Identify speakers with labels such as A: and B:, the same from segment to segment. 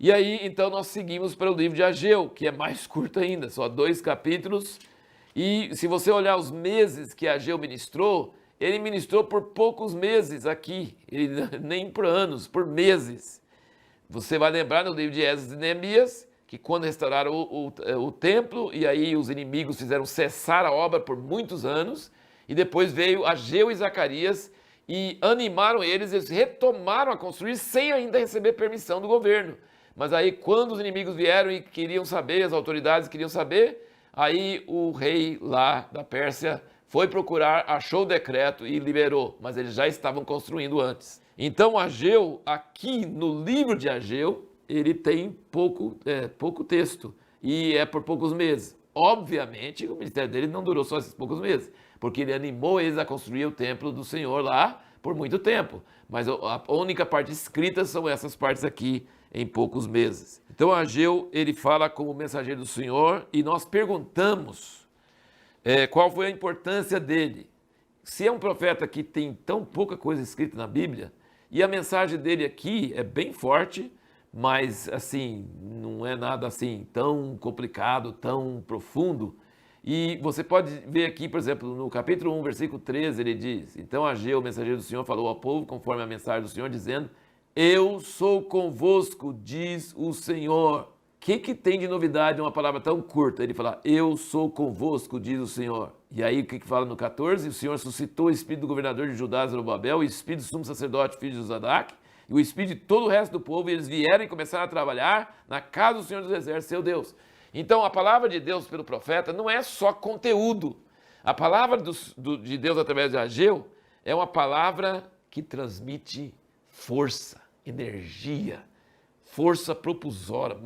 A: E aí, então, nós seguimos para o livro de Ageu, que é mais curto ainda, só 2 capítulos. E se você olhar os meses que Ageu ministrou, ele ministrou por poucos meses aqui, nem por anos, por meses. Você vai lembrar no livro de Esdras e Neemias, que quando restauraram o templo, e aí os inimigos fizeram cessar a obra por muitos anos, e depois veio Ageu e Zacarias, e animaram eles retomaram a construir sem ainda receber permissão do governo. Mas aí quando os inimigos vieram e queriam saber, as autoridades queriam saber, aí o rei lá da Pérsia foi procurar, achou o decreto e liberou, mas eles já estavam construindo antes. Então Ageu, aqui no livro de Ageu, ele tem pouco texto e é por poucos meses. Obviamente, o ministério dele não durou só esses poucos meses, porque ele animou eles a construir o templo do Senhor lá por muito tempo. Mas a única parte escrita são essas partes aqui em poucos meses. Então Ageu, ele fala como mensageiro do Senhor e nós perguntamos qual foi a importância dele. Se é um profeta que tem tão pouca coisa escrita na Bíblia, e a mensagem dele aqui é bem forte, mas assim, não é nada assim tão complicado, tão profundo. E você pode ver aqui, por exemplo, no capítulo 1, versículo 13, ele diz: Então Ageu, o mensageiro do Senhor, falou ao povo conforme a mensagem do Senhor, dizendo: Eu sou convosco, diz o Senhor. O que tem de novidade uma palavra tão curta? Ele fala: Eu sou convosco, diz o Senhor. E aí o que fala no 14? O Senhor suscitou o espírito do governador de Judá, Zorobabel, o espírito do sumo sacerdote, filho de Josadaque, e o espírito de todo o resto do povo, e eles vieram e começaram a trabalhar na casa do Senhor dos Exércitos, seu Deus. Então a palavra de Deus pelo profeta não é só conteúdo. A palavra de Deus através de Ageu é uma palavra que transmite força, energia, força propulsória,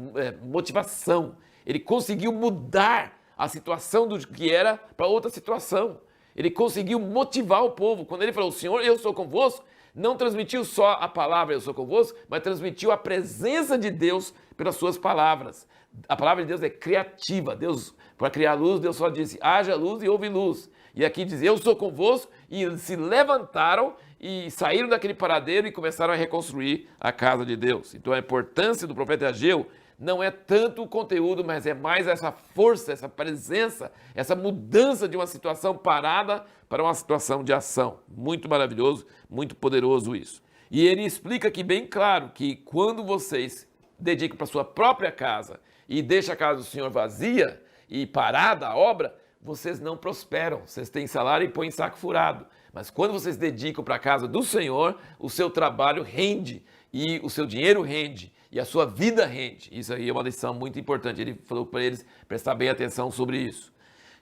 A: motivação. Ele conseguiu mudar a situação do que era para outra situação. Ele conseguiu motivar o povo. Quando ele falou: Senhor, eu sou convosco, não transmitiu só a palavra eu sou convosco, mas transmitiu a presença de Deus pelas suas palavras. A palavra de Deus é criativa. Deus, para criar luz, Deus só disse: haja luz e houve luz. E aqui diz: eu sou convosco, e eles se levantaram e saíram daquele paradeiro e começaram a reconstruir a casa de Deus. Então a importância do profeta Ageu não é tanto o conteúdo, mas é mais essa força, essa presença, essa mudança de uma situação parada para uma situação de ação. Muito maravilhoso, muito poderoso isso. E ele explica aqui bem claro que quando vocês dedicam para a sua própria casa e deixam a casa do Senhor vazia e parada a obra, vocês não prosperam, vocês têm salário e põem em saco furado. Mas quando vocês dedicam para a casa do Senhor, o seu trabalho rende e o seu dinheiro rende e a sua vida rende. Isso aí é uma lição muito importante. Ele falou para eles prestar bem atenção sobre isso.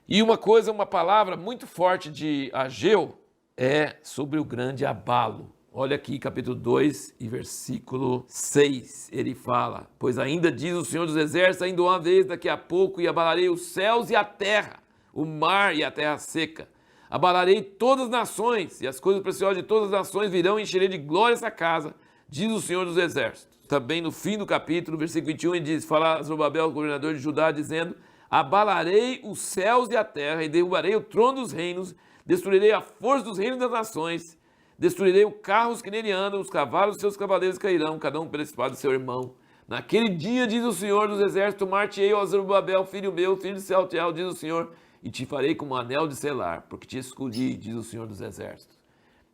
A: E uma palavra muito forte de Ageu é sobre o grande abalo. Olha aqui, capítulo 2 e versículo 6, ele fala: Pois ainda diz o Senhor dos Exércitos, ainda uma vez daqui a pouco, e abalarei os céus e a terra, o mar e a terra seca. Abalarei todas as nações, e as coisas preciosas de todas as nações virão e encherei de glória essa casa, diz o Senhor dos Exércitos. Também no fim do capítulo, versículo 21, ele diz: Fala a Zorobabel, governador de Judá, dizendo: Abalarei os céus e a terra, e derrubarei o trono dos reinos, destruirei a força dos reinos das nações, destruirei os carros que nele andam, os cavalos dos seus cavaleiros cairão, cada um pela espada de seu irmão. Naquele dia, diz o Senhor dos Exércitos, tomar-te-ei, ó Zorobabel, filho meu, filho de Sealtiel, diz o Senhor, e te farei como um anel de selar, porque te escolhi, diz o Senhor dos Exércitos.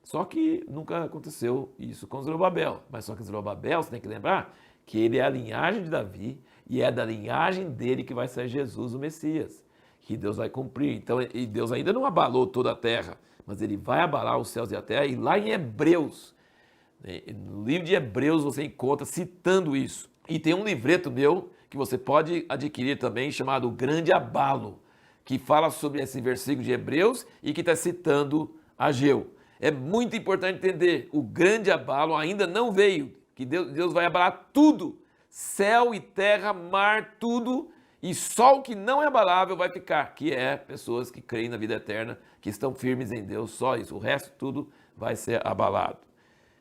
A: Só que nunca aconteceu isso com Zorobabel. Mas só que Zorobabel, você tem que lembrar que ele é a linhagem de Davi e é da linhagem dele que vai sair Jesus, o Messias, que Deus vai cumprir. Então, e Deus ainda não abalou toda a terra, mas ele vai abalar os céus e a terra. E lá em Hebreus, no livro de Hebreus, você encontra citando isso. E tem um livreto meu que você pode adquirir também, chamado O Grande Abalo, que fala sobre esse versículo de Hebreus e que está citando Ageu. É muito importante entender, o grande abalo ainda não veio, que Deus vai abalar tudo, céu e terra, mar, tudo, e só o que não é abalável vai ficar, que é pessoas que creem na vida eterna, que estão firmes em Deus, só isso, o resto tudo vai ser abalado.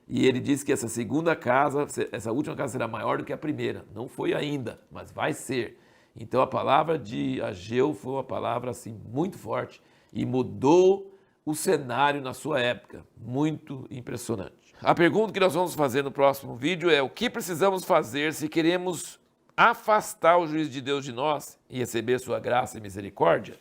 A: E ele diz que essa segunda casa, essa última casa será maior do que a primeira, não foi ainda, mas vai ser. Então a palavra de Ageu foi uma palavra assim muito forte e mudou o cenário na sua época, muito impressionante. A pergunta que nós vamos fazer no próximo vídeo é: o que precisamos fazer se queremos afastar o juízo de Deus de nós e receber sua graça e misericórdia?